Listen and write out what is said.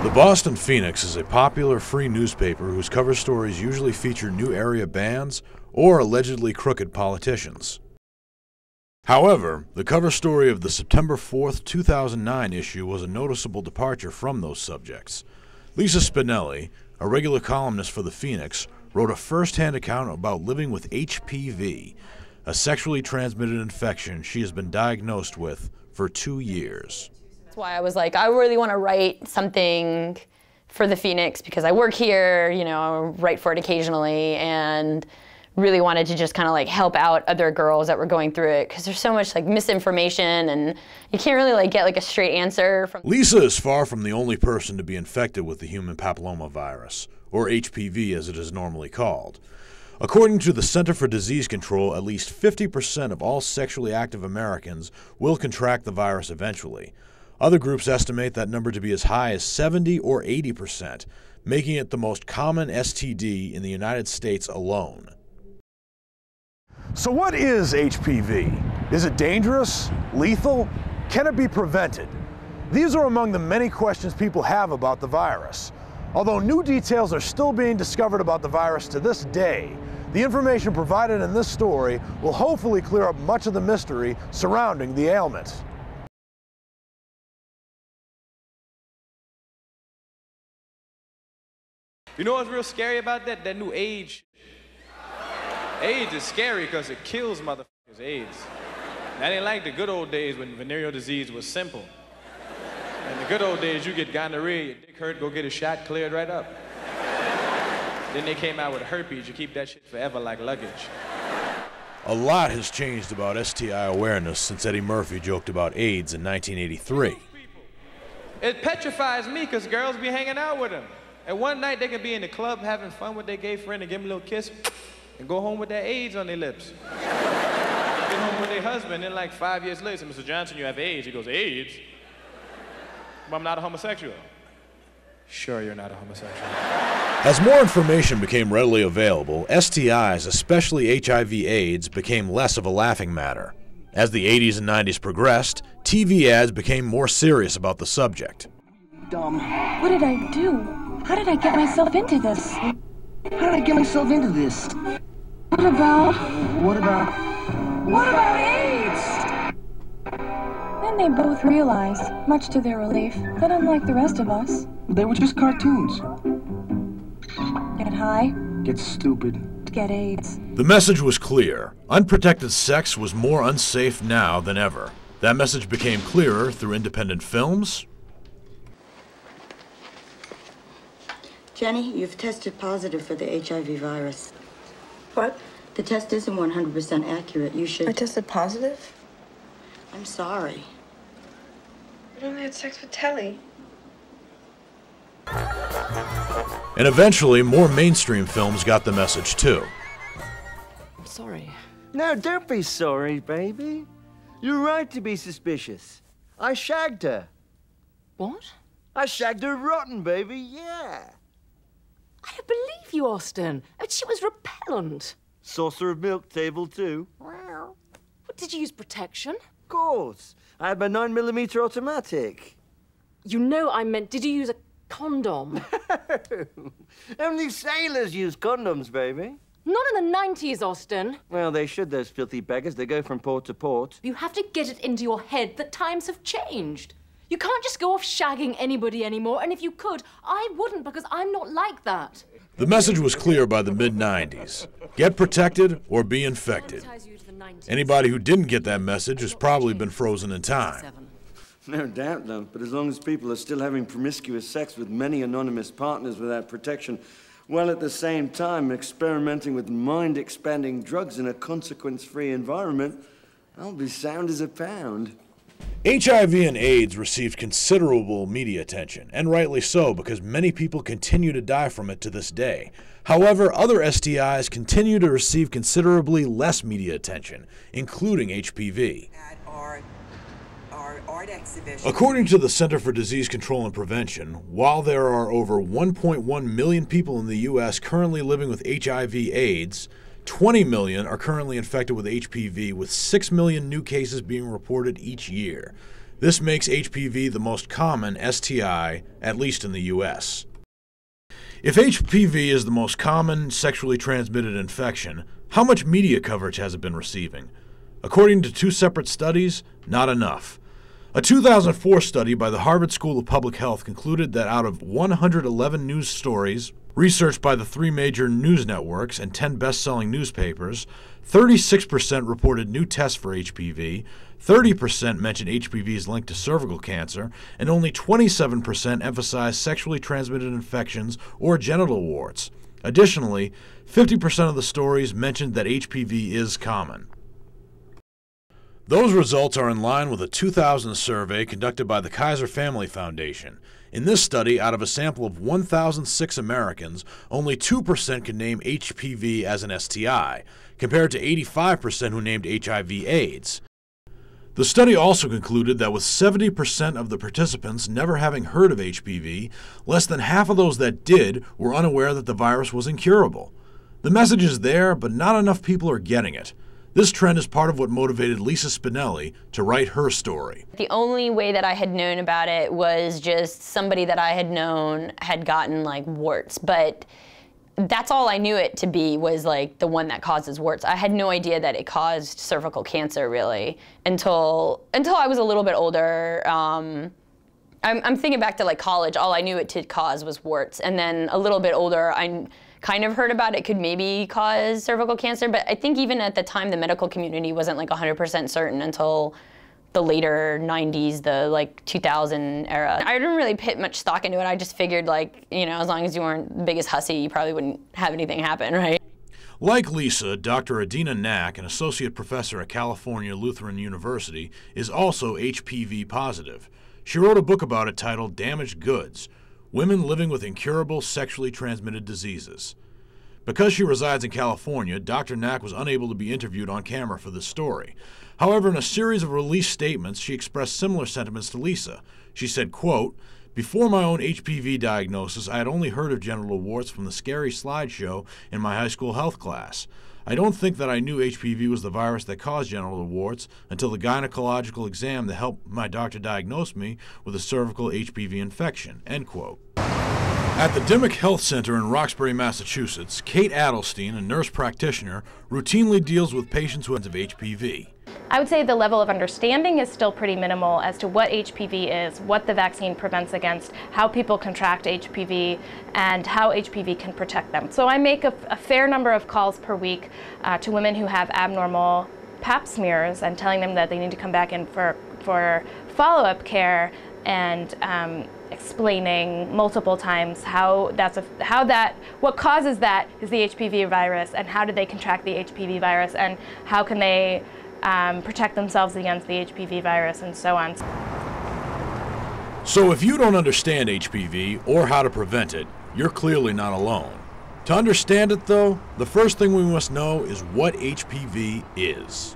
The Boston Phoenix is a popular free newspaper whose cover stories usually feature new area bands or allegedly crooked politicians. However, the cover story of the September 4th, 2009 issue was a noticeable departure from those subjects. Lisa Spinelli, a regular columnist for the Phoenix, wrote a first-hand account about living with HPV, a sexually transmitted infection she has been diagnosed with for 2 years. That's why I was like, I really want to write something for the Phoenix because I work here, you know, I write for it occasionally, and really wanted to just kind of like help out other girls that were going through it because there's so much like misinformation and you can't really like get like a straight answer from. Lisa is far from the only person to be infected with the human papillomavirus, or HPV as it is normally called. According to the Center for Disease Control, at least 50% of all sexually active Americans will contract the virus eventually. Other groups estimate that number to be as high as 70 or 80%, making it the most common STD in the United States alone. So what is HPV? Is it dangerous? Lethal? Can it be prevented? These are among the many questions people have about the virus. Although new details are still being discovered about the virus to this day, the information provided in this story will hopefully clear up much of the mystery surrounding the ailment. You know what's real scary about that? That new AIDS. AIDS is scary because it kills motherfuckers, AIDS. That ain't like the good old days when venereal disease was simple. In the good old days, you get gonorrhea, your dick hurt, go get a shot, cleared right up. Then they came out with herpes, you keep that shit forever like luggage. A lot has changed about STI awareness since Eddie Murphy joked about AIDS in 1983. It petrifies me because girls be hanging out with them. And one night they can be in the club having fun with their gay friend and give them a little kiss and go home with that AIDS on their lips. Get home with their husband and like 5 years later, Mr. Johnson, you have AIDS. He goes, AIDS? Well, I'm not a homosexual. Sure, you're not a homosexual. As more information became readily available, STIs, especially HIV/AIDS, became less of a laughing matter. As the 80s and 90s progressed, TV ads became more serious about the subject. Dumb. What did I do? How did I get myself into this? How did I get myself into this? What about AIDS? Then they both realized, much to their relief, that unlike the rest of us, They were just cartoons. get high, Get stupid. get AIDS. The message was clear. Unprotected sex was more unsafe now than ever. That message became clearer through independent films. Jenny, you've tested positive for the HIV virus. What? The test isn't 100% accurate. You should... I tested positive? I'm sorry. I only had sex with Telly. And eventually, more mainstream films got the message too. I'm sorry. No, don't be sorry, baby. You're right to be suspicious. I shagged her. What? I shagged her rotten, baby, yeah. I don't believe you, Austin. I mean, she was repellent. Saucer of milk, table two. What, did you use protection? Of course. I had my 9mm automatic. You know I meant, did you use a condom? Only sailors use condoms, baby. Not in the 90s, Austin. Well, they should, those filthy beggars. They go from port to port. You have to get it into your head that times have changed. You can't just go off shagging anybody anymore, and if you could, I wouldn't because I'm not like that. The message was clear by the mid-90s. Get protected or be infected. Anybody who didn't get that message has probably been frozen in time. No doubt, though. But as long as people are still having promiscuous sex with many anonymous partners without protection, while at the same time experimenting with mind-expanding drugs in a consequence-free environment, I'll be sound as a pound. HIV and AIDS received considerable media attention, and rightly so, because many people continue to die from it to this day. However, other STIs continue to receive considerably less media attention, including HPV. According to the Center for Disease Control and Prevention, while there are over 1.1 million people in the U.S. currently living with HIV/AIDS, 20 million are currently infected with HPV, with 6 million new cases being reported each year. This makes HPV the most common STI, at least in the U.S. If HPV is the most common sexually transmitted infection, how much media coverage has it been receiving? According to 2 separate studies, not enough. A 2004 study by the Harvard School of Public Health concluded that out of 111 news stories researched by the 3 major news networks and 10 best-selling newspapers, 36% reported new tests for HPV, 30% mentioned HPV's link to cervical cancer, and only 27% emphasized sexually transmitted infections or genital warts. Additionally, 50% of the stories mentioned that HPV is common. Those results are in line with a 2000 survey conducted by the Kaiser Family Foundation. In this study, out of a sample of 1,006 Americans, only 2% could name HPV as an STI, compared to 85% who named HIV/AIDS. The study also concluded that with 70% of the participants never having heard of HPV, less than half of those that did were unaware that the virus was incurable. The message is there, but not enough people are getting it. This trend is part of what motivated Lisa Spinelli to write her story. The only way that I had known about it was just somebody that I had known had gotten like warts, but that's all I knew it to be, was like the one that causes warts. I had no idea that it caused cervical cancer really until I was a little bit older. I'm thinking back to like college, all I knew it to cause was warts, and then a little bit older I kind of heard about it could maybe cause cervical cancer, but I think even at the time the medical community wasn't like 100% certain until the later 90s, the like 2000 era. I didn't really put much stock into it. I just figured like, you know, as long as you weren't the biggest hussy, you probably wouldn't have anything happen, right? Like Lisa, Dr. Adina Knack, an associate professor at California Lutheran University, is also HPV positive. She wrote a book about it titled Damaged Goods: Women Living with Incurable Sexually Transmitted Diseases. Because she resides in California, Dr. Knack was unable to be interviewed on camera for this story. However, in a series of released statements, she expressed similar sentiments to Lisa. She said, quote, "Before my own HPV diagnosis, I had only heard of genital warts from the scary slideshow in my high school health class. I don't think that I knew HPV was the virus that caused genital warts until the gynecological exam that helped my doctor diagnose me with a cervical HPV infection," end quote. At the Dimmock Health Center in Roxbury, Massachusetts, Kate Adelstein, a nurse practitioner, routinely deals with patients who have HPV. I would say the level of understanding is still pretty minimal as to what HPV is, what the vaccine prevents against, how people contract HPV, and how HPV can protect them. So I make a fair number of calls per week to women who have abnormal pap smears and telling them that they need to come back in for follow-up care, and explaining multiple times what causes that is the HPV virus, and how did they contract the HPV virus, and how can they protect themselves against the HPV virus, and so on. So if you don't understand HPV or how to prevent it, you're clearly not alone. To understand it though, the first thing we must know is what HPV is.